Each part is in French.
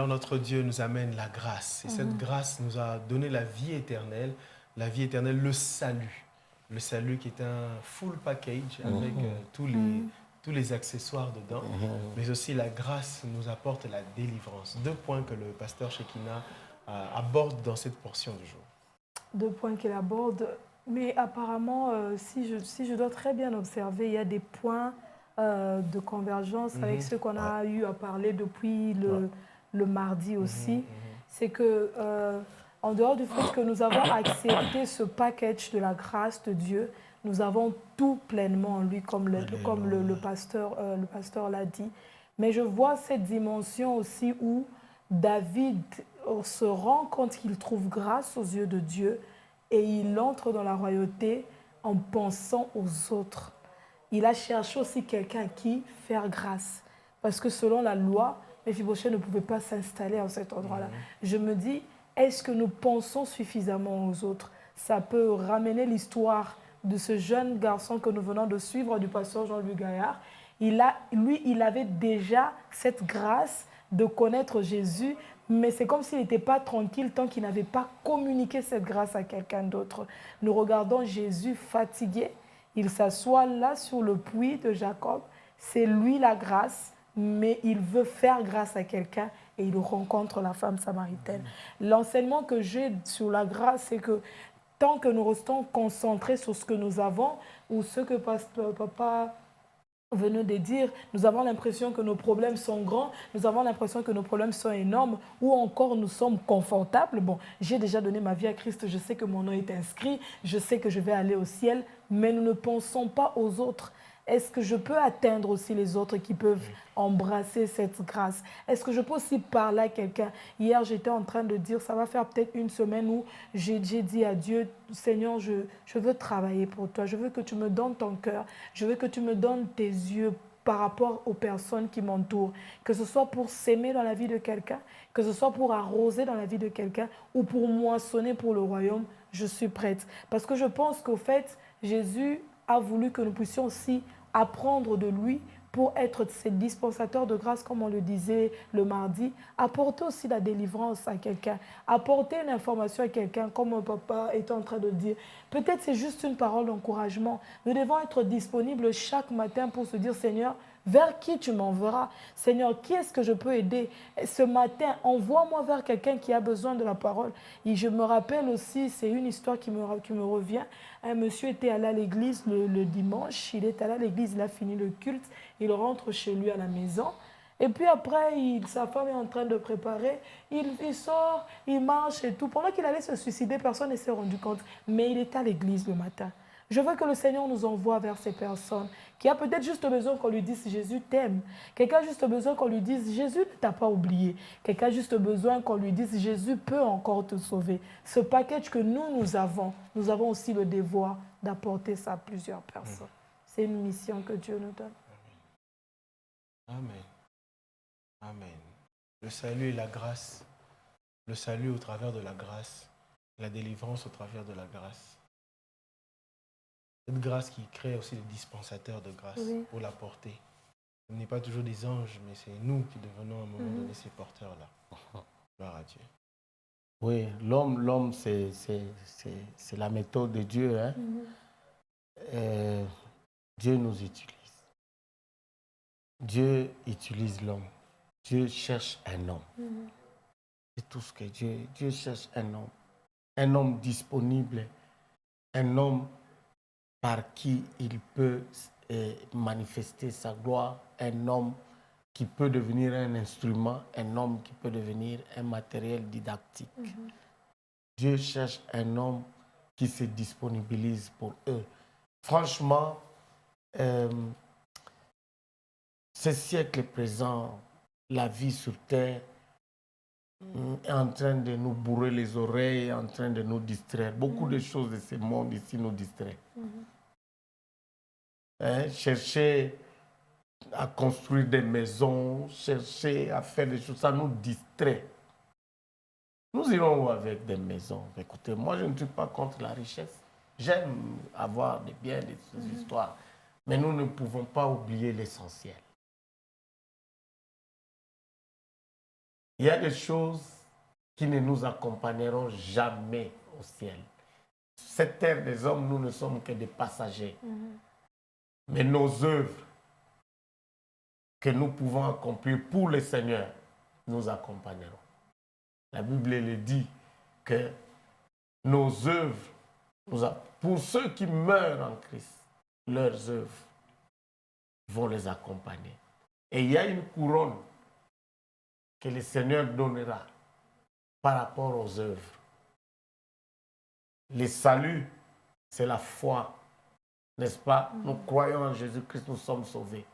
Seigneur, notre Dieu, nous amène la grâce. Et cette grâce nous a donné la vie éternelle, le salut qui est un full package avec tous les accessoires dedans, mais aussi la grâce nous apporte la délivrance. 2 points que le pasteur Shekina aborde dans cette portion du jour. 2 points qu'il aborde, mais apparemment, si je dois très bien observer, il y a des points de convergence avec ceux qu'on a eu à parler depuis le mardi aussi. C'est que, en dehors du fait que nous avons accepté ce package de la grâce de Dieu, nous avons tout pleinement en lui, comme le pasteur l'a dit. Mais je vois cette dimension aussi où David se rend compte qu'il trouve grâce aux yeux de Dieu et il entre dans la royauté en pensant aux autres. Il a cherché aussi quelqu'un à qui faire grâce. Parce que selon la loi, Méphibosheth ne pouvait pas s'installer à cet endroit-là. Je me dis, est-ce que nous pensons suffisamment aux autres? Ça peut ramener l'histoire de ce jeune garçon que nous venons de suivre, du pasteur Jean-Louis Gaillard. Il avait déjà cette grâce de connaître Jésus, mais c'est comme s'il n'était pas tranquille tant qu'il n'avait pas communiqué cette grâce à quelqu'un d'autre. Nous regardons Jésus fatigué, il s'assoit là sur le puits de Jacob, c'est lui la grâce, mais il veut faire grâce à quelqu'un et il rencontre la femme samaritaine. L'enseignement que j'ai sur la grâce, c'est que tant que nous restons concentrés sur ce que nous avons ou ce que papa venait de dire, nous avons l'impression que nos problèmes sont grands, nous avons l'impression que nos problèmes sont énormes, ou encore nous sommes confortables. Bon, j'ai déjà donné ma vie à Christ, je sais que mon nom est inscrit, je sais que je vais aller au ciel, mais nous ne pensons pas aux autres. Est-ce que je peux atteindre aussi les autres qui peuvent embrasser cette grâce? Est-ce que je peux aussi parler à quelqu'un? Hier, j'étais en train de dire, ça va faire peut-être une semaine où j'ai dit à Dieu, Seigneur, je veux travailler pour toi. Je veux que tu me donnes ton cœur. Je veux que tu me donnes tes yeux par rapport aux personnes qui m'entourent. Que ce soit pour s'aimer dans la vie de quelqu'un, que ce soit pour arroser dans la vie de quelqu'un ou pour moissonner pour le royaume, je suis prête. Parce que je pense qu'au fait, Jésus a voulu que nous puissions aussi apprendre de lui pour être ces dispensateurs de grâce, comme on le disait le mardi, apporter aussi la délivrance à quelqu'un, apporter une information à quelqu'un, comme mon papa est en train de dire. Peut-être c'est juste une parole d'encouragement. Nous devons être disponibles chaque matin pour se dire, Seigneur, vers qui tu m'enverras? Seigneur, qui est-ce que je peux aider? Ce matin, envoie-moi vers quelqu'un qui a besoin de la parole. Et je me rappelle aussi, c'est une histoire qui me revient. Un monsieur était allé à l'église le dimanche, il est allé à l'église, il a fini le culte, il rentre chez lui à la maison. Et puis après, sa femme est en train de préparer, il sort, il marche et tout. Pendant qu'il allait se suicider, personne ne s'est rendu compte, mais il est à l'église le matin. Je veux que le Seigneur nous envoie vers ces personnes qui a peut-être juste besoin qu'on lui dise Jésus t'aime. Quelqu'un a juste besoin qu'on lui dise Jésus ne t'a pas oublié. Quelqu'un a juste besoin qu'on lui dise Jésus peut encore te sauver. Ce package que nous avons aussi le devoir d'apporter ça à plusieurs personnes. C'est une mission que Dieu nous donne. Amen. Amen. Le salut et la grâce, le salut au travers de la grâce, la délivrance au travers de la grâce. Cette grâce qui crée aussi des dispensateurs de grâce pour la porter. Ce n'est pas toujours des anges, mais c'est nous qui devenons à un moment donné ces porteurs-là. Gloire à Dieu. Oui, l'homme, c'est la méthode de Dieu. Hein? Dieu nous utilise. Dieu utilise l'homme. Dieu cherche un homme. C'est tout ce que Dieu cherche un homme disponible, un homme par qui il peut manifester sa gloire, un homme qui peut devenir un instrument, un homme qui peut devenir un matériel didactique. Dieu cherche un homme qui se disponibilise pour eux. Franchement, ce siècle présent, la vie sur terre est en train de nous bourrer les oreilles, en train de nous distraire. Beaucoup de choses de ce monde ici nous distraient. Chercher à construire des maisons, chercher à faire des choses, ça nous distrait. Nous irons avec des maisons. Écoutez, moi je ne suis pas contre la richesse. J'aime avoir des biens, des histoires. Mais nous ne pouvons pas oublier l'essentiel. Il y a des choses qui ne nous accompagneront jamais au ciel. Cette terre des hommes, nous ne sommes que des passagers. Mais nos œuvres que nous pouvons accomplir pour le Seigneur nous accompagneront. La Bible le dit que nos œuvres, pour ceux qui meurent en Christ, leurs œuvres vont les accompagner. Et il y a une couronne que le Seigneur donnera par rapport aux œuvres. Le salut, c'est la foi, n'est-ce pas? Nous croyons en Jésus-Christ, nous sommes sauvés.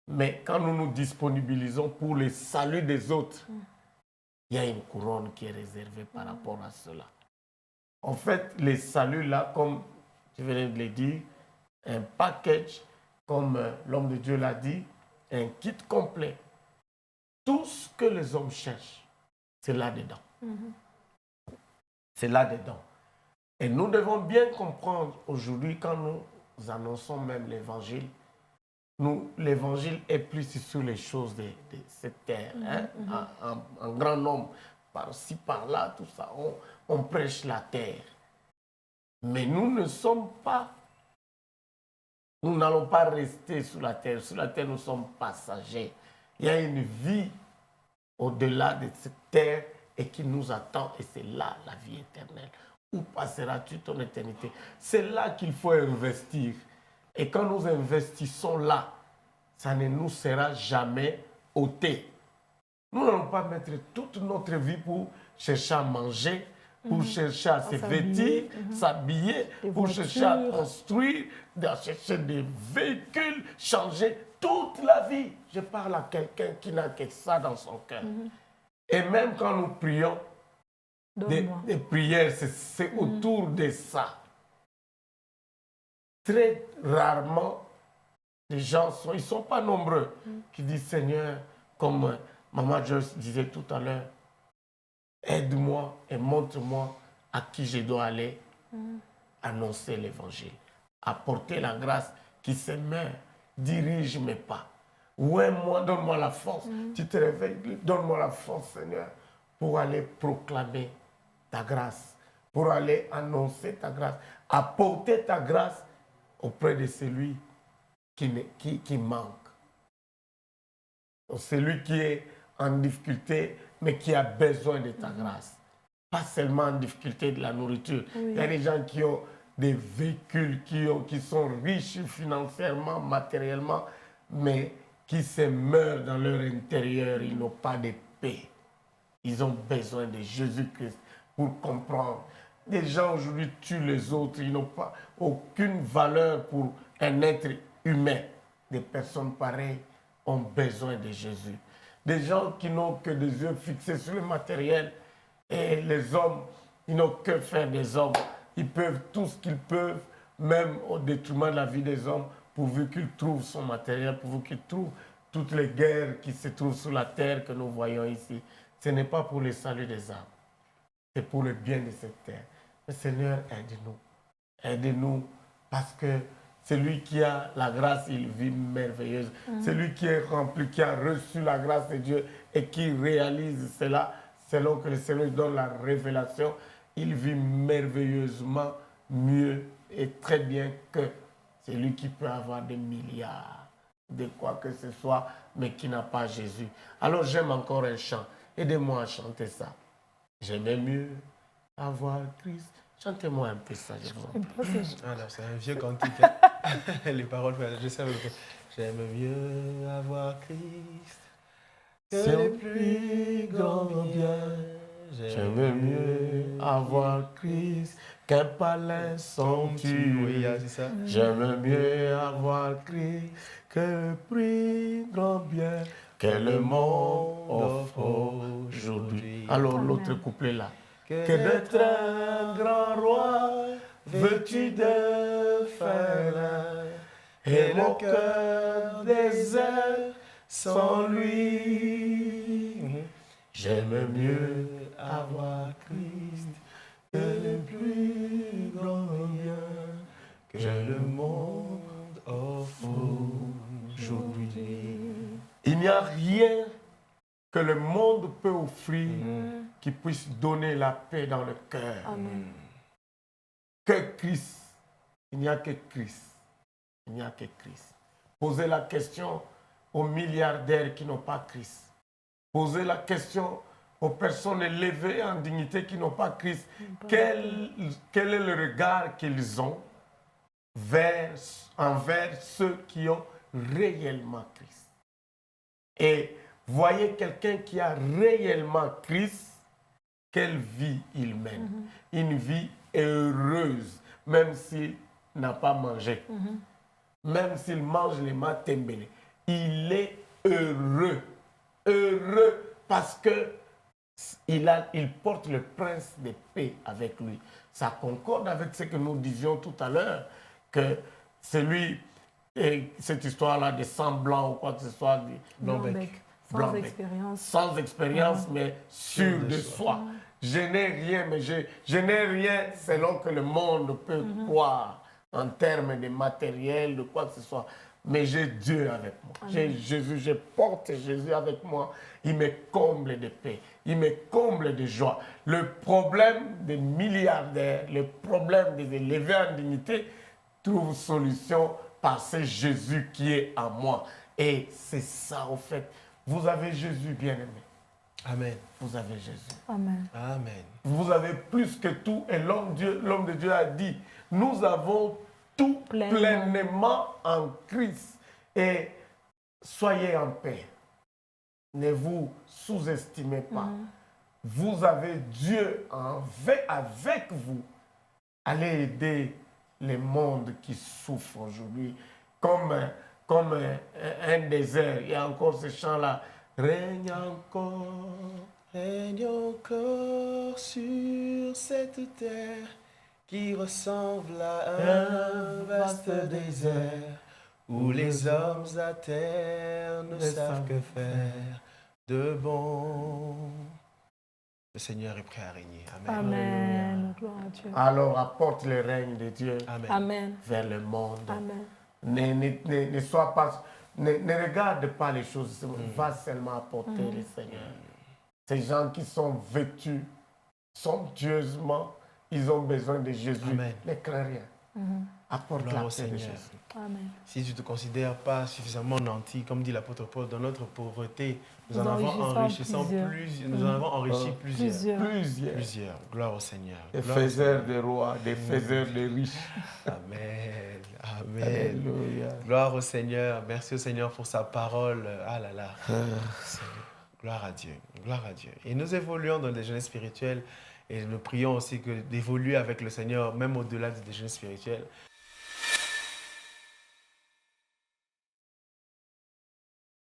Mais quand nous nous disponibilisons pour le salut des autres, il y a une couronne qui est réservée par rapport à cela. En fait, les saluts là, comme tu venais de le dire, un package, comme l'homme de Dieu l'a dit, un kit complet. Tout ce que les hommes cherchent, c'est là-dedans. C'est là-dedans. Et nous devons bien comprendre aujourd'hui, quand nous annonçons même l'évangile, l'évangile est plus sur les choses de cette terre. Un grand nombre, par-ci, par-là, tout ça, on prêche la terre. Mais nous ne sommes pas, nous n'allons pas rester sur la terre. Sur la terre, nous sommes passagers. Il y a une vie au-delà de cette terre et qui nous attend, et c'est là la vie éternelle. Où passeras-tu ton éternité? C'est là qu'il faut investir. Et quand nous investissons là, ça ne nous sera jamais ôté. Nous n'allons pas mettre toute notre vie pour chercher à manger, pour chercher à se vêtir, s'habiller, pour chercher à construire, à chercher des véhicules, changer toute la vie. Je parle à quelqu'un qui n'a que ça dans son cœur. Et même quand nous prions, des prières, c'est autour de ça. Très rarement, les gens ils ne sont pas nombreux qui disent Seigneur, comme Maman Joyce disait tout à l'heure, aide-moi et montre-moi à qui je dois aller annoncer l'évangile, apporter la grâce qui se meurt, dirige mes pas. Ouais, moi, donne-moi la force. Tu te réveilles, donne-moi la force, Seigneur, pour aller proclamer ta grâce, pour aller annoncer ta grâce, apporter ta grâce auprès de celui qui manque. Celui qui est en difficulté, mais qui a besoin de ta grâce. Pas seulement en difficulté de la nourriture. Il y a des gens qui ont des véhicules, qui sont riches financièrement, matériellement, mais qui se meurent dans leur intérieur. Ils n'ont pas de paix. Ils ont besoin de Jésus-Christ pour comprendre. Des gens aujourd'hui tuent les autres. Ils n'ont pas aucune valeur pour un être humain. Des personnes pareilles ont besoin de Jésus. Des gens qui n'ont que des yeux fixés sur le matériel. Et les hommes, ils n'ont que faire des hommes. Ils peuvent tout ce qu'ils peuvent, même au détriment de la vie des hommes, pourvu qu'ils trouvent son matériel, pourvu qu'ils trouvent toutes les guerres qui se trouvent sur la terre que nous voyons ici. Ce n'est pas pour le salut des âmes. C'est pour le bien de cette terre. Mais Seigneur, aide-nous. Aide-nous parce que celui qui a la grâce, il vit merveilleuse. Celui qui est rempli, qui a reçu la grâce de Dieu et qui réalise cela, selon que le Seigneur donne la révélation, il vit merveilleusement mieux et très bien que celui qui peut avoir des milliards de quoi que ce soit, mais qui n'a pas Jésus. Alors j'aime encore un chant. Aidez-moi à chanter ça. J'aimais mieux avoir Christ. Chantez-moi un peu ça, je vous en prie. Alors, c'est un vieux cantique. Les paroles, je sais. J'aime mieux avoir Christ que les plus grands biens. J'aime mieux avoir Christ qu'un palais somptueux. C'est ça. J'aime mieux avoir Christ que le plus grand bien que le monde offre aujourd'hui. Alors l'autre couplet là. Que d'être un grand roi, veux-tu de faire, et mon cœur désert sans lui. J'aime mieux avoir Christ que le plus grand bien que le monde offre aujourd'hui. Il n'y a rien que le monde peut offrir qui puisse donner la paix dans le cœur. Amen. Que Christ. Il n'y a que Christ. Il n'y a que Christ. Posez la question aux milliardaires qui n'ont pas Christ. Posez la question aux personnes élevées en dignité qui n'ont pas Christ. Quel est le regard qu'ils ont envers ceux qui ont réellement Christ? Et voyez quelqu'un qui a réellement Christ, quelle vie il mène. Une vie heureuse, même s'il n'a pas mangé. Même s'il mange les matembele. Il est heureux. Heureux parce que il porte le prince de paix avec lui. Ça concorde avec ce que nous disions tout à l'heure, que celui, cette histoire-là de sang blanc ou quoi que ce soit, Blanc-bec. Sans expérience. Sans expérience, mais sûr de soi. Je n'ai rien, mais je n'ai rien selon que le monde peut croire en termes de matériel, de quoi que ce soit. Mais j'ai Dieu avec moi. J'ai Jésus, je porte Jésus avec moi. Il me comble de paix. Il me comble de joie. Le problème des milliardaires, le problème des élevés en dignité trouve solution par ce Jésus qui est en moi. Et c'est ça, au fait. Vous avez Jésus, bien-aimé. Amen. Vous avez Jésus. Amen. Amen. Vous avez plus que tout. Et l'homme de Dieu a dit, nous avons tout pleinement en Christ. Et soyez en paix. Ne vous sous-estimez pas. Vous avez Dieu avec vous. Allez aider les mondes qui souffrent aujourd'hui. Comme un désert. Il y a encore ce chant-là. Règne encore sur cette terre qui ressemble à un vaste désert où les hommes à terre ne savent que faire de bon. Le Seigneur est prêt à régner. Amen. Amen. Gloire à Dieu. Alors apporte le règne de Dieu Amen. vers le monde. Amen. Ne sois pas, ne regarde pas les choses, va seulement apporter le Seigneur. Ces gens qui sont vêtus somptueusement, ils ont besoin de Jésus. Amen. Ne crains rien. Apporte la paix de Jésus. Amen. Si tu ne te considères pas suffisamment nanti, comme dit l'apôtre Paul, dans notre pauvreté, nous en Nous avons enrichissons nous en avons enrichi plusieurs. Plusieurs. Gloire au Seigneur. Des Gloire au faiseurs de rois, des faiseurs de riches. Amen. Amen. Alléluia. Gloire au Seigneur. Merci au Seigneur pour sa parole. Ah là là. Gloire à Dieu. Gloire à Dieu. Et nous évoluons dans le déjeuner spirituel et nous prions aussi d'évoluer avec le Seigneur, même au-delà du déjeuner spirituel.